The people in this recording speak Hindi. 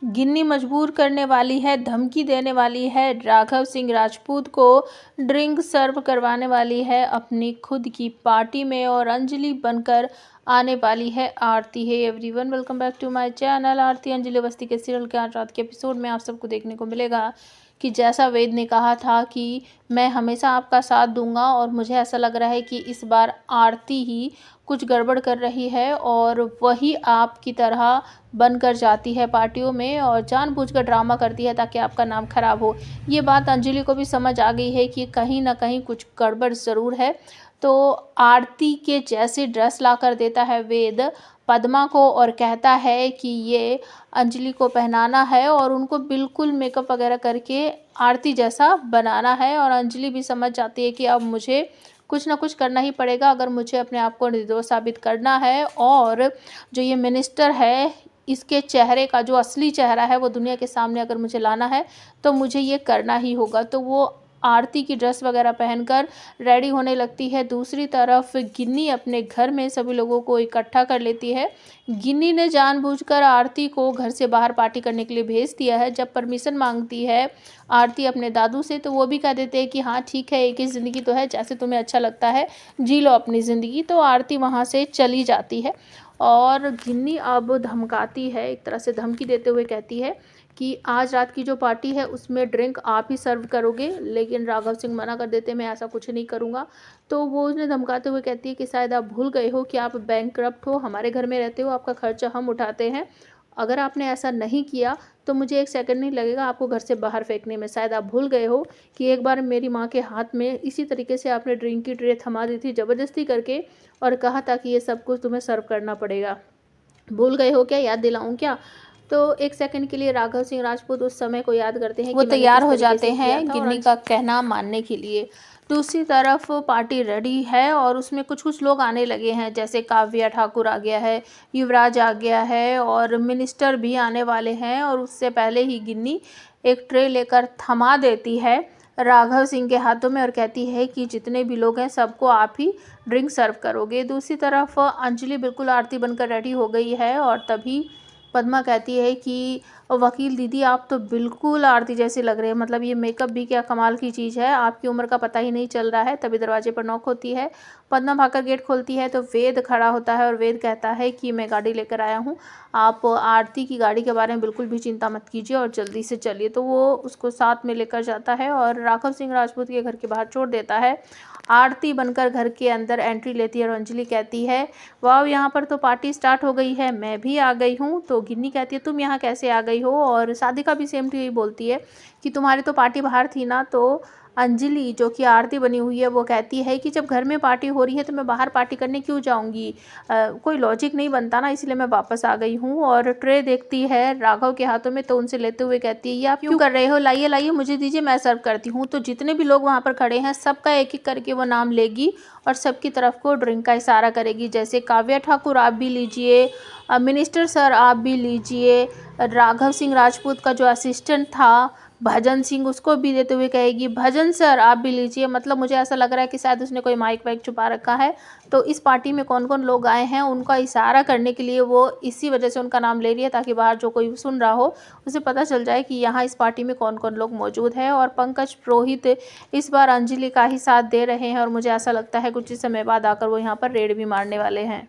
गिन्नी मजबूर करने वाली है, धमकी देने वाली है, राघव सिंह राजपूत को ड्रिंक सर्व करवाने वाली है अपनी खुद की पार्टी में और अंजलि बनकर आने वाली है Aarti. Hi everyone, welcome back to my channel. Aarti Anjali Awasthi के सीरियल के आज रात के एपिसोड में आप सबको देखने को मिलेगा कि जैसा वेद ने कहा था कि मैं हमेशा आपका साथ दूंगा, और मुझे ऐसा लग रहा है कि इस बार आरती ही कुछ गड़बड़ कर रही है और वही आपकी तरह बनकर जाती है पार्टियों में और जानबूझकर ड्रामा करती है ताकि आपका नाम खराब हो। ये बात अंजलि को भी समझ आ गई है कि कहीं ना कहीं कुछ गड़बड़ ज़रूर है। तो आरती के जैसे ड्रेस ला कर देता है वेद पद्मा को और कहता है कि ये अंजलि को पहनाना है और उनको बिल्कुल मेकअप वगैरह करके आरती जैसा बनाना है। और अंजलि भी समझ जाती है कि अब मुझे कुछ ना कुछ करना ही पड़ेगा अगर मुझे अपने आप को निर्दोष साबित करना है, और जो ये मिनिस्टर है इसके चेहरे का जो असली चेहरा है वो दुनिया के सामने अगर मुझे लाना है तो मुझे ये करना ही होगा। तो वो आरती की ड्रेस वगैरह पहनकर रेडी होने लगती है। दूसरी तरफ गिन्नी अपने घर में सभी लोगों को इकट्ठा कर लेती है। गिन्नी ने जानबूझकर आरती को घर से बाहर पार्टी करने के लिए भेज दिया है। जब परमिशन मांगती है आरती अपने दादू से तो वो भी कह देते हैं कि हाँ ठीक है, एक ही ज़िंदगी तो है, जैसे तुम्हें अच्छा लगता है जी लो अपनी ज़िंदगी। तो आरती वहाँ से चली जाती है और गिन्नी अब धमकाती है, एक तरह से धमकी देते हुए कहती है कि आज रात की जो पार्टी है उसमें ड्रिंक आप ही सर्व करोगे। लेकिन राघव सिंह मना कर देते, मैं ऐसा कुछ नहीं करूँगा। तो वो उन्हें धमकाते हुए कहती है कि शायद आप भूल गए हो कि आप बैंकक्रप्ट हो, हमारे घर में रहते हो, आपका खर्चा हम उठाते हैं। अगर आपने ऐसा नहीं किया तो मुझे एक सेकंड नहीं लगेगा आपको घर से बाहर फेंकने में। शायद आप भूल गए हो कि एक बार मेरी माँ के हाथ में इसी तरीके से आपने ड्रिंक की ट्रे थमा दी थी ज़बरदस्ती करके और कहा था कि ये सब कुछ तुम्हें सर्व करना पड़ेगा। भूल गए हो क्या? याद दिलाऊं क्या? तो एक सेकंड के लिए राघव सिंह राजपूत उस समय को याद करते हैं, वो तैयार हो जाते हैं गिन्नी का कहना मानने के लिए। दूसरी तरफ पार्टी रेडी है और उसमें कुछ कुछ लोग आने लगे हैं, जैसे काव्या ठाकुर आ गया है, युवराज आ गया है और मिनिस्टर भी आने वाले हैं। और उससे पहले ही गिन्नी एक ट्रे लेकर थमा देती है राघव सिंह के हाथों में और कहती है कि जितने भी लोग हैं सबको आप ही ड्रिंक सर्व करोगे। दूसरी तरफ अंजलि बिल्कुल आरती बनकर रेडी हो गई है और तभी पद्मा कहती है कि वकील दीदी आप तो बिल्कुल आरती जैसी लग रहे हैं, मतलब ये मेकअप भी क्या कमाल की चीज़ है, आपकी उम्र का पता ही नहीं चल रहा है। तभी दरवाजे पर नॉक होती है। पद्मा भागकर गेट खोलती है तो वेद खड़ा होता है और वेद कहता है कि मैं गाड़ी लेकर आया हूँ, आप आरती की गाड़ी के बारे में बिल्कुल भी चिंता मत कीजिए और जल्दी से चलिए। तो वो उसको साथ में लेकर जाता है और राघव सिंह राजपूत के घर के बाहर छोड़ देता है। आरती बनकर घर के अंदर एंट्री लेती है और अंजलि कहती है वाह यहाँ पर तो पार्टी स्टार्ट हो गई है, मैं भी आ गई हूँ। तो गिन्नी कहती है तुम यहाँ कैसे आ गई हो, और साधिका भी सेम टू यही बोलती है कि तुम्हारी तो पार्टी बाहर थी ना। तो अंजलि जो कि आरती बनी हुई है वो कहती है कि जब घर में पार्टी हो रही है तो मैं बाहर पार्टी करने क्यों जाऊंगी, कोई लॉजिक नहीं बनता ना, इसलिए मैं वापस आ गई हूँ। और ट्रे देखती है राघव के हाथों में तो उनसे लेते हुए कहती है ये आप क्यों कर रहे हो, लाइए लाइए मुझे दीजिए, मैं सर्व करती हूँ। तो जितने भी लोग वहाँ पर खड़े हैं सबका एक एक करके वो नाम लेगी और सबकी तरफ को ड्रिंक का इशारा करेगी, जैसे काव्या ठाकुर आप भी लीजिए, मिनिस्टर सर आप भी लीजिए, राघव सिंह राजपूत का जो असिस्टेंट था भजन सिंह उसको भी देते हुए कहेगी भजन सर आप भी लीजिए। मतलब मुझे ऐसा लग रहा है कि शायद उसने कोई माइक वाइक छुपा रखा है। तो इस पार्टी में कौन कौन लोग आए हैं उनका इशारा करने के लिए वो इसी वजह से उनका नाम ले रही है, ताकि बाहर जो कोई सुन रहा हो उसे पता चल जाए कि यहाँ इस पार्टी में कौन कौन लोग मौजूद हैं। और पंकज पुरोहित इस बार अंजलि का ही साथ दे रहे हैं और मुझे ऐसा लगता है कुछ ही समय बाद आकर वो यहाँ पर रेड भी मारने वाले हैं।